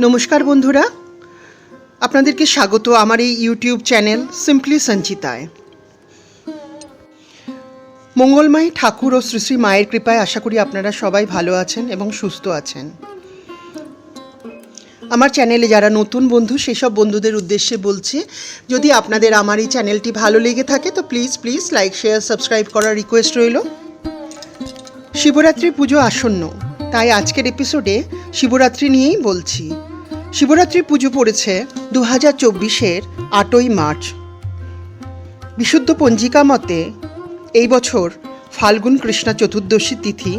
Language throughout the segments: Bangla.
নমস্কার বন্ধুরা, আপনাদেরকে স্বাগত আমার এই ইউটিউব চ্যানেল সিম্পলি সঞ্চিতায়। মঙ্গলময় ঠাকুর ও শ্রী শ্রী মায়ের কৃপায় আশা করি আপনারা সবাই ভালো আছেন এবং সুস্থ আছেন। আমার চ্যানেলে যারা নতুন বন্ধু সেসব বন্ধুদের উদ্দেশ্যে বলছি, যদি আপনাদের আমার এই চ্যানেলটি ভালো লেগে থাকে তো প্লিজ লাইক শেয়ার সাবস্ক্রাইব করার রিকোয়েস্ট রইল। শিবরাত্রি পুজো আসন্ন, তাই আজকের এপিসোডে শিবরাত্রি নিয়েই বলছি। শিবরাত্রি পুজো পড়েছে 2024-এর 8ই মার্চ। বিশুদ্ধ পঞ্জিকা মতে এই বছর ফাল্গুন কৃষ্ণা চতুর্দশী তিথি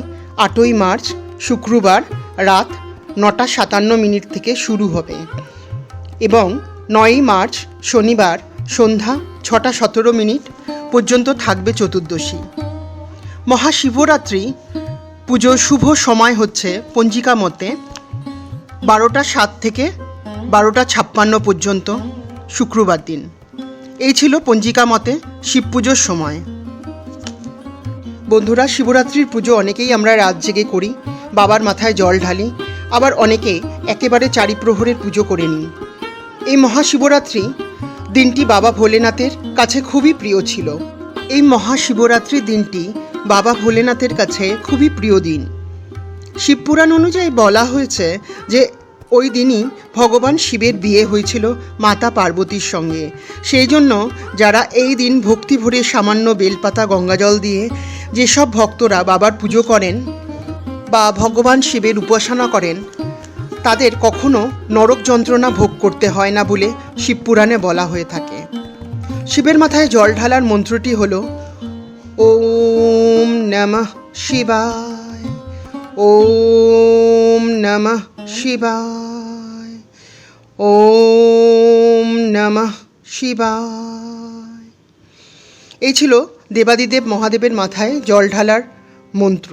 8ই মার্চ শুক্রবার রাত 9টা 57 মিনিট থেকে শুরু হবে এবং 9ই মার্চ শনিবার সন্ধ্যা 6টা 17 মিনিট পর্যন্ত থাকবে চতুর্দশী। মহাশিবরাত্রি পুজোর শুভ সময় হচ্ছে পঞ্জিকা মতে 12টা 7 থেকে 12টা 56 পর্যন্ত শুক্রবার দিন। এই ছিল পঞ্জিকা মতে শিব পুজোর সময়। বন্ধুরা, শিবরাত্রির পুজো অনেকেই আমরা রাত জেগে করি, বাবার মাথায় জল ঢালি, আবার অনেকে একেবারে চারিপ্রহরের পুজো করে নিই। এই মহাশিবরাত্রি দিনটি বাবা ভোলেনাথের কাছে খুবই প্রিয় ছিল। এই মহাশিবরাত্রি দিনটি বাবা ভোলেনাথের কাছে খুবই প্রিয় দিন। শিবপুরাণ অনুযায়ী বলা হয়েছে যে ওই দিনই ভগবান শিবের বিয়ে হয়েছিল মাতা পার্বতীর সঙ্গে। সেই জন্য যারা এই দিন ভক্তি ভরে সামান্য বেলপাতা গঙ্গাজল দিয়ে যেসব ভক্তরা বাবার পুজো করেন বা ভগবান শিবের উপাসনা করেন তাদের কখনো নরক যন্ত্রণা ভোগ করতে হয় না বলে শিবপুরাণে বলা হয়ে থাকে। শিবের মাথায় জল ঢালার মন্ত্রটি হল ওম নমঃ শিবায়, ওম নমঃ শিবায়, ওম নমঃ শিবায়। এই ছিল দেবাদিদেব মহাদেবের মাথায় জল ঢালার মন্ত্র।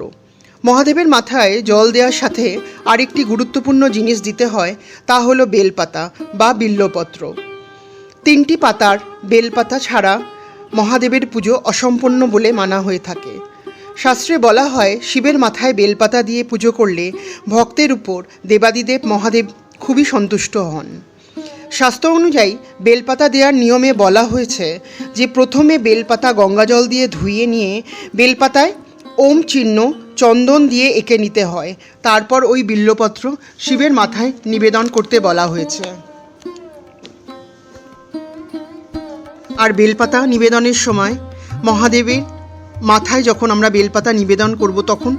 মহাদেবের মাথায় জল দেওয়ার সাথে আরেকটি গুরুত্বপূর্ণ জিনিস দিতে হয়, তা হলো বেলপাতা বা বিল্বপত্র। 3টি পাতার বেলপাতা ছাড়া মহাদেবের পুজো অসম্পূর্ণ বলে মানা হয়ে থাকে। শাস্ত্রে বলা হয় শিবের মাথায় বেলপাতা দিয়ে পুজো করলে ভক্তের উপর দেবাদিদেব মহাদেব খুবই সন্তুষ্ট হন। শাস্ত্র অনুযায়ী বেলপাতা দেওয়ার নিয়মে বলা হয়েছে যে প্রথমে বেলপাতা গঙ্গাজল দিয়ে ধুইয়ে নিয়ে বেলপাতায় ওম চিহ্ন চন্দন দিয়ে এঁকে নিতে হয়, তারপর ওই বিল্বপত্র শিবের মাথায় নিবেদন করতে বলা হয়েছে। আর বেলপাতা নিবেদনের সময় মহাদেবের মাথায় যখন আমরা বেলপাতা নিবেদন করব তখন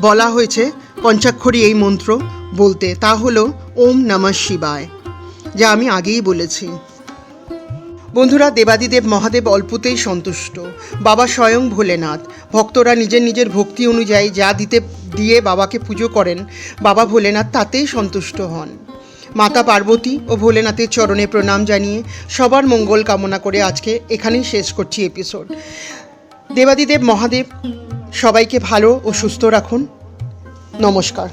বলা হয়েছে পঞ্চাক্ষরী এই মন্ত্র বলতে, তা হলো ওম নমঃ শিবায়, যা আমি আগেই বলেছি। বন্ধুরা, দেবাদিদেব মহাদেব অল্পতেই সন্তুষ্ট। বাবা স্বয়ং ভোলেনাথ। ভক্তরা নিজের ভক্তি অনুযায়ী যা দিয়ে বাবাকে পুজো করেন বাবা ভোলেনাথ তাতেই সন্তুষ্ট হন। মাতা পার্বতী ও ভোলেনাথের চরণে প্রণাম জানিয়ে সবার মঙ্গল কামনা করে আজকে এখানেই শেষ করছি এপিসোড। দেবাদিদেব মহাদেব সবাইকে ভালো ও সুস্থ রাখুন। নমস্কার।